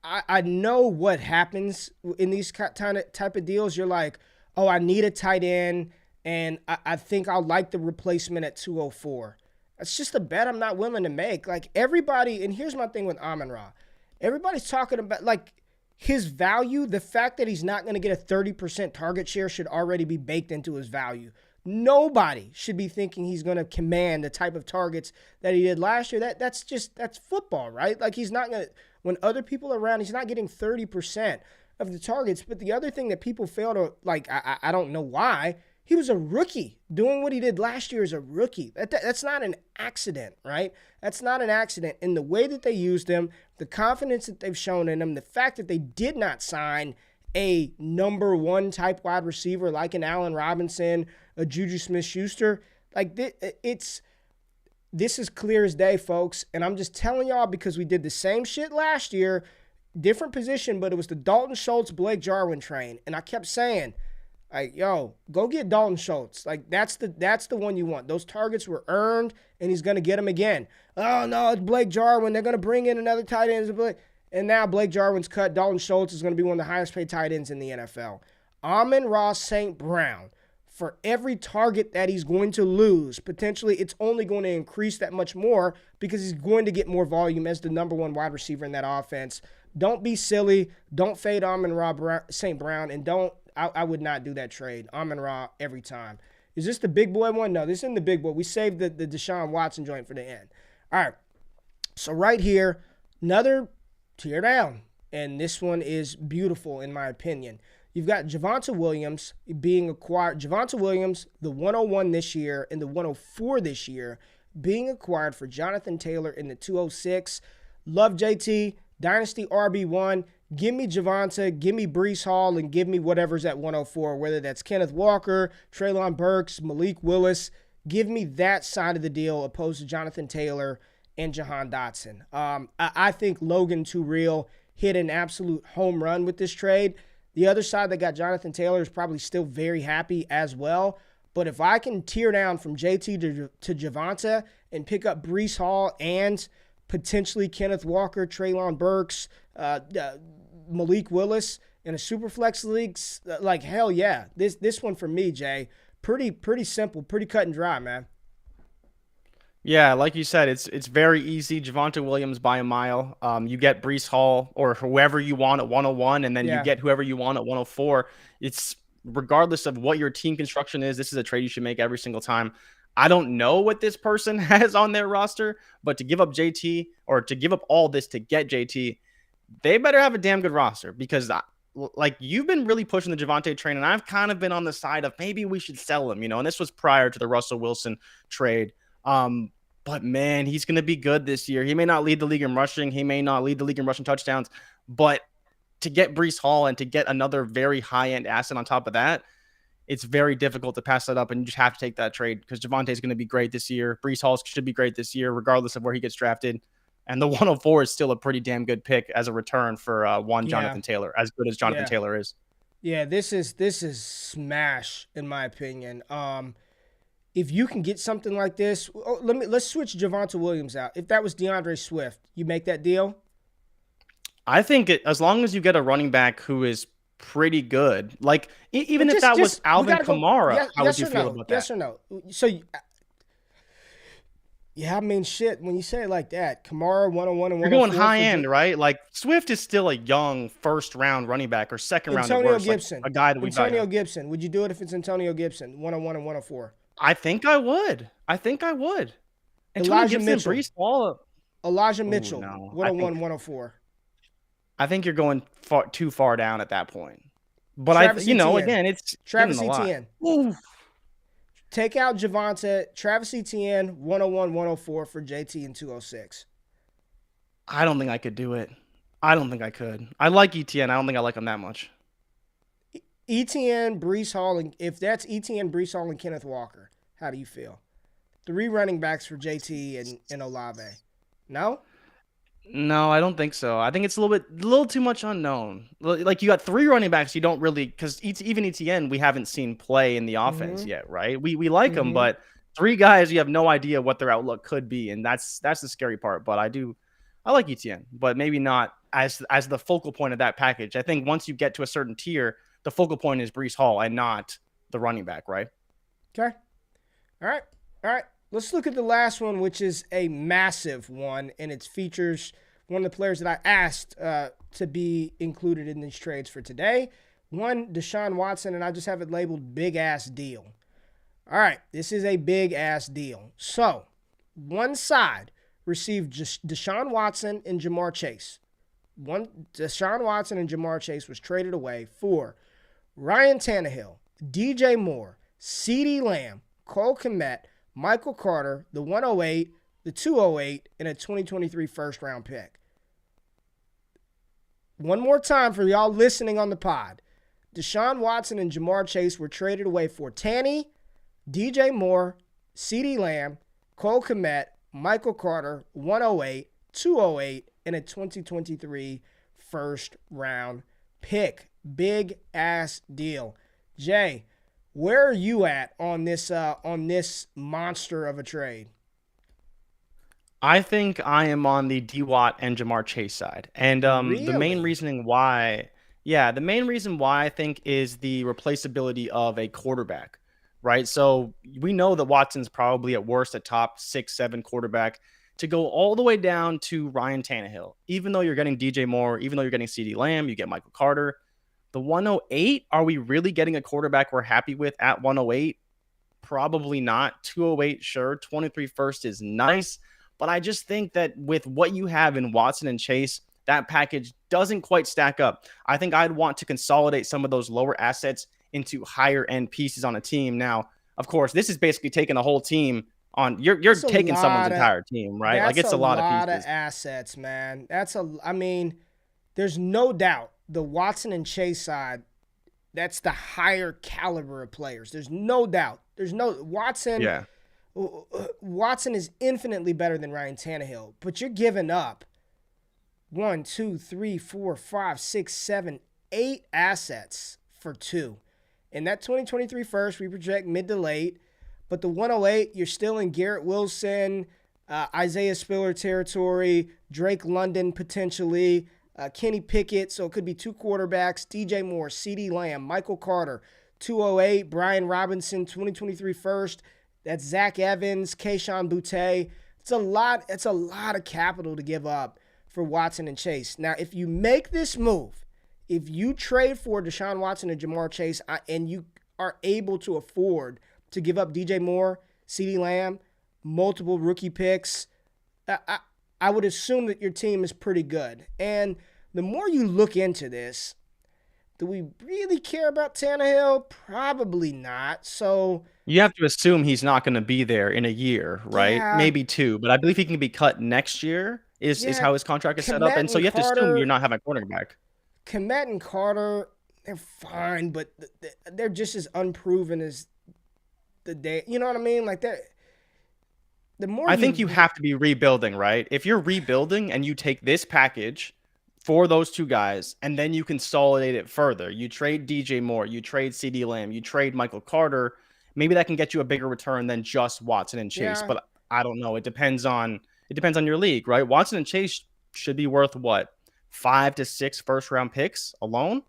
[SPEAKER 1] I know what happens in these type of deals. You're like, oh, I need a tight end, and I think I'll like the replacement at 204. That's just a bet I'm not willing to make. Like, everybody, and here's my thing with Amon-Ra. Everybody's talking about, like, his value. The fact that he's not going to get a 30% target share should already be baked into his value. Nobody should be thinking he's going to command the type of targets that he did last year. That's football, right? Like, he's not going to, when other people are around, he's not getting 30%. of the targets. But the other thing that people fail to, like, I don't know why, he was a rookie. Doing what he did last year as a rookie. That's not an accident, right? That's not an accident. And the way that they used him, the confidence that they've shown in him, the fact that they did not sign a number one type wide receiver like an Allen Robinson, a Juju Smith-Schuster, like this is clear as day, folks. And I'm just telling y'all because we did the same shit last year, different position, but it was the Dalton Schultz, Blake Jarwin train. And I kept saying, like, yo, go get Dalton Schultz. Like, that's the one you want. Those targets were earned, and he's going to get them again. Oh, no, it's Blake Jarwin. They're going to bring in another tight end. And now Blake Jarwin's cut. Dalton Schultz is going to be one of the highest paid tight ends in the NFL. Amon-Ra St. Brown, for every target that he's going to lose, potentially it's only going to increase that much more because he's going to get more volume as the number one wide receiver in that offense. Don't be silly. Don't fade Amon-Ra St. Brown, and I would not do that trade. Amon-Ra every time. Is this the big boy one? No, this isn't the big boy. We saved the Deshaun Watson joint for the end. All right. So right here, another tear down. And this one is beautiful in my opinion. You've got Javonte Williams being acquired. Javonte Williams, the 101 this year and the 104 this year, being acquired for Jonathan Taylor in the 206. Love JT. Dynasty RB1. Give me Javonte, give me Breece Hall, and give me whatever's at 104, whether that's Kenneth Walker, Treylon Burks, Malik Willis. Give me that side of the deal opposed to Jonathan Taylor and Jahan Dotson. I think Logan Too Real hit an absolute home run with this trade. The other side that got Jonathan Taylor is probably still very happy as well. But if I can tear down from JT to Javonte and pick up Breece Hall and potentially Kenneth Walker, Treylon Burks, Malik Willis in a super flex league, like hell yeah. This one for me, Jay, pretty simple, pretty cut and dry, man.
[SPEAKER 2] Yeah, like you said, it's very easy. Javonte Williams by a mile. You get Breece Hall or whoever you want at 101, and then you get whoever you want at 104. It's regardless of what your team construction is, this is a trade you should make every single time. I don't know what this person has on their roster, but to give up JT or to give up all this to get JT, they better have a damn good roster because like you've been really pushing the Javonte train, and I've kind of been on the side of maybe we should sell him, and this was prior to the Russell Wilson trade. But man, he's going to be good this year. He may not lead the league in rushing. He may not lead the league in rushing touchdowns, but to get Breece Hall and to get another very high-end asset on top of that, it's very difficult to pass that up, and you just have to take that trade because Javonte is going to be great this year. Breece Hall should be great this year, regardless of where he gets drafted. And the 104 is still a pretty damn good pick as a return for Jonathan Taylor, as good as Jonathan Taylor is.
[SPEAKER 1] Yeah, this is smash in my opinion. If you can get something like this, let's switch Javonte Williams out. If that was DeAndre Swift, you make that deal?
[SPEAKER 2] I think as long as you get a running back who is pretty good, like even if that was Alvin Kamara, how would you feel about that?
[SPEAKER 1] Yes or no? So, yeah, I mean, shit, when you say it like that, Kamara 101 and 104. You're
[SPEAKER 2] going high end, right? Like Swift is still a young first round running back or second round.
[SPEAKER 1] Antonio Gibson.
[SPEAKER 2] Like a guy that we
[SPEAKER 1] Antonio Gibson. Would you do it if it's Antonio Gibson, 101 and 104?
[SPEAKER 2] I think I would.
[SPEAKER 1] Elijah Mitchell.
[SPEAKER 2] Breece Hall.
[SPEAKER 1] Elijah Mitchell, 101, 104.
[SPEAKER 2] I think you're going too far down at that point. But again, it's
[SPEAKER 1] Travis Etienne. Take out Javonte, Travis Etienne, 101, 104 for JT in 206.
[SPEAKER 2] I don't think I could do it. I don't think I could. I like Etienne. I don't think I like him that much.
[SPEAKER 1] Etienne, Breece Hall, and if that's Etienne, Breece Hall, and Kenneth Walker, how do you feel? 3 running backs for JT and Olave. No?
[SPEAKER 2] No, I don't think so. I think it's a little too much unknown. Like you got 3 running backs, you don't really, because even Etienne we haven't seen play in the offense yet, right? We like them, but 3 guys you have no idea what their outlook could be, and that's the scary part. But I like Etienne, but maybe not as the focal point of that package. I think once you get to a certain tier, the focal point is Breece Hall and not the running back, right?
[SPEAKER 1] Okay. All right. Let's look at the last one, which is a massive one, and it features one of the players that I asked to be included in these trades for today. One, Deshaun Watson, and I just have it labeled big-ass deal. All right, this is a big-ass deal. So, one side received Deshaun Watson and Jamar Chase. Deshaun Watson and Jamar Chase was traded away for Ryan Tannehill, DJ Moore, CeeDee Lamb, Cole Kmet, Michael Carter, the 108, the 208, and a 2023 first-round pick. One more time for y'all listening on the pod. Deshaun Watson and Jamar Chase were traded away for Tanny, DJ Moore, CeeDee Lamb, Cole Kmet, Michael Carter, 108, 208, and a 2023 first-round pick. Big-ass deal. Jay, where are you at on this monster of a trade?
[SPEAKER 2] I think I am on the D-Watt and Jamar Chase side. And
[SPEAKER 1] Really?
[SPEAKER 2] the main reason why I think is the replaceability of a quarterback, right? So we know that Watson's probably at worst a top 6-7 quarterback. To go all the way down to Ryan Tannehill, even though you're getting DJ Moore, even though you're getting CeeDee Lamb, you get Michael Carter. The 108, are we really getting a quarterback we're happy with at 108? Probably not. 208, sure. 23 first is nice. But I just think that with what you have in Watson and Chase, that package doesn't quite stack up. I think I'd want to consolidate some of those lower assets into higher end pieces on a team. Now, of course, this is basically taking a whole team on. You're taking someone's entire team, right? Like it's a lot of pieces.
[SPEAKER 1] That's a lot of assets, man. There's no doubt the Watson and Chase side, that's the higher caliber of players. There's no doubt. Watson.
[SPEAKER 2] Yeah.
[SPEAKER 1] Watson is infinitely better than Ryan Tannehill, but you're giving up 1, 2, 3, 4, 5, 6, 7, 8 assets for 2. And that 2023 first, we project mid to late, but the 108, you're still in Garrett Wilson, Isaiah Spiller territory, Drake London potentially, Kenny Pickett, so it could be 2 quarterbacks, DJ Moore, CeeDee Lamb, Michael Carter, 208, Brian Robinson, 2023 first. That's Zach Evans, Kayshon Boutte. It's a lot of capital to give up for Watson and Chase. Now, if you make this move, if you trade for Deshaun Watson and Jamar Chase, and you are able to afford to give up DJ Moore, CeeDee Lamb, multiple rookie picks, I would assume that your team is pretty good. And the more you look into this, do we really care about Tannehill? Probably not. So
[SPEAKER 2] you have to assume he's not going to be there in a year, right?
[SPEAKER 1] Yeah.
[SPEAKER 2] Maybe 2, but I believe he can be cut next year is how his contract is set up. And so you have to assume you're not having a quarterback.
[SPEAKER 1] Kmet and Carter, they're fine, but they're just as unproven as the day. You know what I mean? Like that.
[SPEAKER 2] I think you have to be rebuilding, right? If you're rebuilding and you take this package for those 2 guys, and then you consolidate it further. You trade DJ Moore, you trade CeeDee Lamb, you trade Michael Carter. Maybe that can get you a bigger return than just Watson and Chase. Yeah. But I don't know. It depends on your league, right? Watson and Chase should be worth what? 5 to 6 first-round picks alone?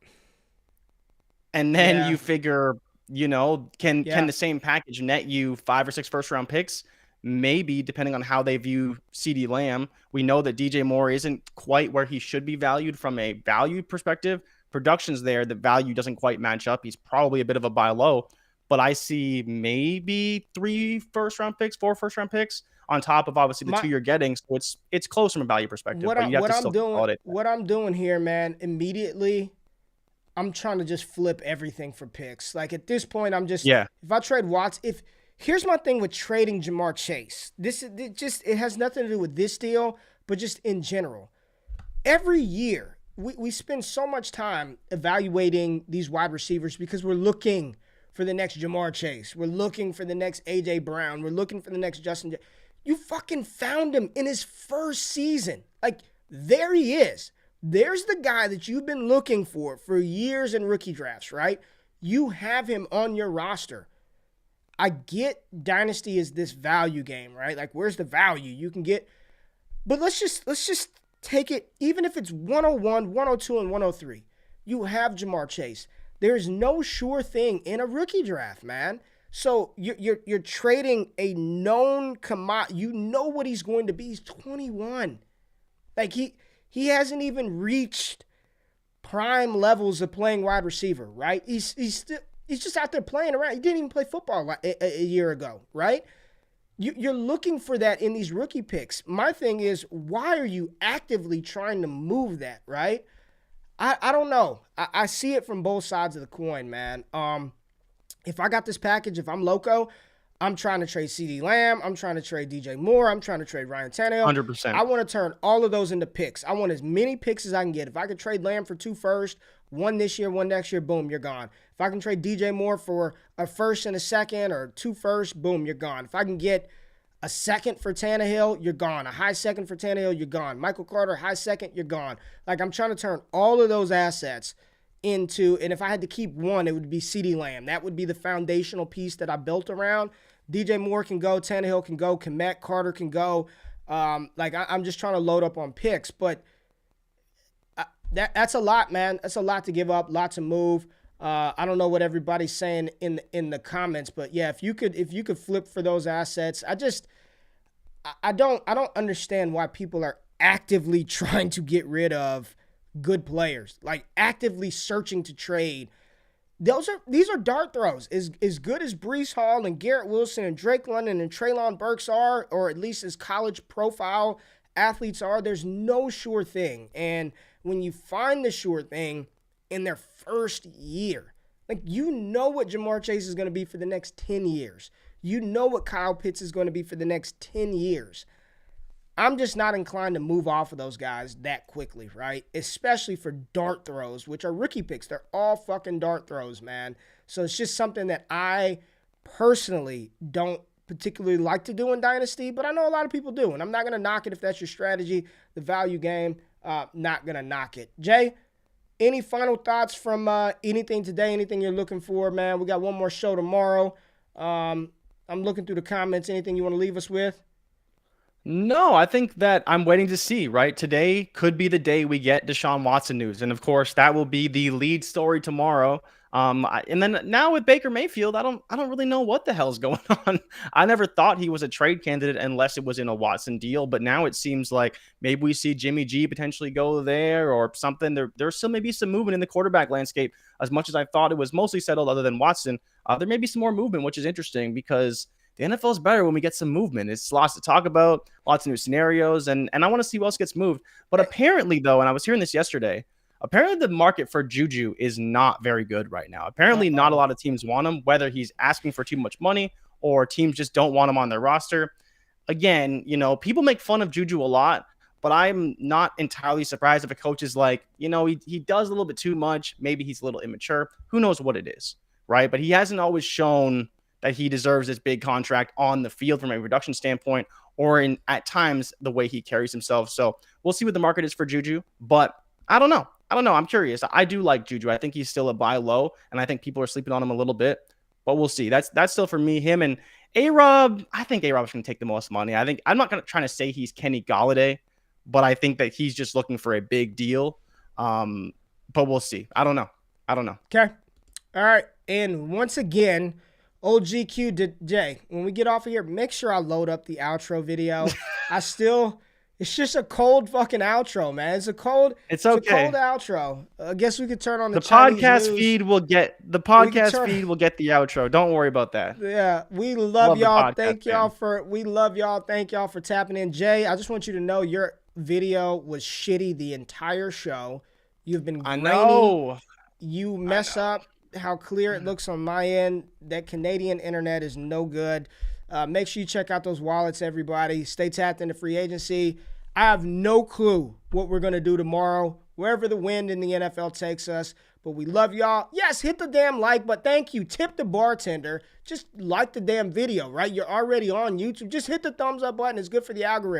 [SPEAKER 2] And then you figure, can the same package net you 5 or 6 first-round picks? Maybe, depending on how they view CeeDee Lamb. We know that DJ Moore isn't quite where he should be valued from a value perspective. Production's there. The value doesn't quite match up. He's probably a bit of a buy low. But I see maybe 3 first-round picks, 4 first-round picks on top of obviously the 2 you're getting. So it's close from a value perspective. What
[SPEAKER 1] I'm doing here, man, immediately, I'm trying to just flip everything for picks. Like at this point, I'm just if I trade Watts, here's my thing with trading Jamar Chase. It has nothing to do with this deal, but just in general. Every year, we spend so much time evaluating these wide receivers because we're looking for the next Jamar Chase. We're looking for the next A.J. Brown. We're looking for the next Justin. You fucking found him in his first season. Like, there he is. There's the guy that you've been looking for years in rookie drafts, right? You have him on your roster. I get Dynasty is this value game, right? Like, where's the value you can get? But let's just take it, even if it's 101, 102, and 103. You have Jamar Chase. There's no sure thing in a rookie draft, man. So you're trading a known commodity. You know what he's going to be. He's 21. Like he hasn't even reached prime levels of playing wide receiver, right? He's just out there playing around. He didn't even play football a year ago, right? You're looking for that in these rookie picks. My thing is, why are you actively trying to move that, right? I don't know. I see it from both sides of the coin, man. If I got this package, if I'm loco, I'm trying to trade CeeDee Lamb. I'm trying to trade DJ Moore. I'm trying to trade Ryan Tannehill.
[SPEAKER 2] 100%.
[SPEAKER 1] I want to turn all of those into picks. I want as many picks as I can get. If I could trade Lamb for 2 firsts, 1 this year, 1 next year, boom, you're gone. If I can trade DJ Moore for a first and a second or 2 firsts, boom, you're gone. If I can get a second for Tannehill, you're gone. A high second for Tannehill, you're gone. Michael Carter, high second, you're gone. Like, I'm trying to turn all of those assets into, and if I had to keep one, it would be CeeDee Lamb. That would be the foundational piece that I built around. DJ Moore can go, Tannehill can go, Kmet, Carter can go. I'm just trying to load up on picks, but that's a lot, man. That's a lot to give up, lot to move. I don't know what everybody's saying in the comments, but yeah, if you could flip for those assets, I don't understand why people are actively trying to get rid of good players, like actively searching to trade. These are dart throws. As good as Breece Hall and Garrett Wilson and Drake London and Treylon Burks are, or at least as college profile athletes are, there's no sure thing. And when you find the sure thing in their first year, like, you know what Jamar Chase is going to be for the next 10 years. You know what Kyle Pitts is going to be for the next 10 years. I'm just not inclined to move off of those guys that quickly, right? Especially for dart throws, which are rookie picks. They're all fucking dart throws, man. So it's just something that I personally don't particularly like to do in Dynasty, but I know a lot of people do, and I'm not going to knock it if that's your strategy. The value game, not going to knock it. Jay, any final thoughts from anything today, anything you're looking for, man? We got one more show tomorrow. I'm looking through the comments. Anything you want to leave us with?
[SPEAKER 2] No, I think that I'm waiting to see, right? Today could be the day we get Deshaun Watson news. And of course, that will be the lead story tomorrow. And then now with Baker Mayfield, I don't really know what the hell's going on. I never thought he was a trade candidate unless it was in a Watson deal. But now it seems like maybe we see Jimmy G potentially go there or something. There's still maybe some movement in the quarterback landscape. As much as I thought it was mostly settled other than Watson, there may be some more movement, which is interesting because the NFL is better when we get some movement. It's lots to talk about, lots of new scenarios, and I want to see what else gets moved. But apparently, though, and I was hearing this yesterday, apparently the market for Juju is not very good right now. Apparently, not a lot of teams want him, whether he's asking for too much money or teams just don't want him on their roster. Again, people make fun of Juju a lot, but I'm not entirely surprised if a coach is like, he does a little bit too much. Maybe he's a little immature. Who knows what it is, right? But he hasn't always shown that he deserves this big contract on the field from a production standpoint or at times the way he carries himself. So we'll see what the market is for Juju, but I don't know. I'm curious. I do like Juju. I think he's still a buy low, and I think people are sleeping on him a little bit, but we'll see. That's still for me, him and A-Rob. I think A-Rob's going to take the most money. I'm not going to try to say he's Kenny Golladay, but I think that he's just looking for a big deal. But we'll see. I don't know.
[SPEAKER 1] Okay. All right. And once again, OGQ Jay, when we get off of here, make sure I load up the outro video. It's just a cold fucking outro, man. It's okay. It's a cold outro. I guess we could turn on the
[SPEAKER 2] podcast feed. Will get the outro. Don't worry about that.
[SPEAKER 1] Yeah, we love y'all. Thank y'all for tapping in. Jay, I just want you to know your video was shitty the entire show. You've been grainy.
[SPEAKER 2] I know.
[SPEAKER 1] You mess up how clear it looks on my end. That Canadian internet is no good. Make sure you check out those wallets, everybody. Stay tapped into free agency. I have no clue what we're going to do tomorrow, wherever the wind in the NFL takes us. But we love y'all. Yes, hit the damn like, but thank you. Tip the bartender. Just like the damn video, right? You're already on YouTube. Just hit the thumbs up button. It's good for the algorithm.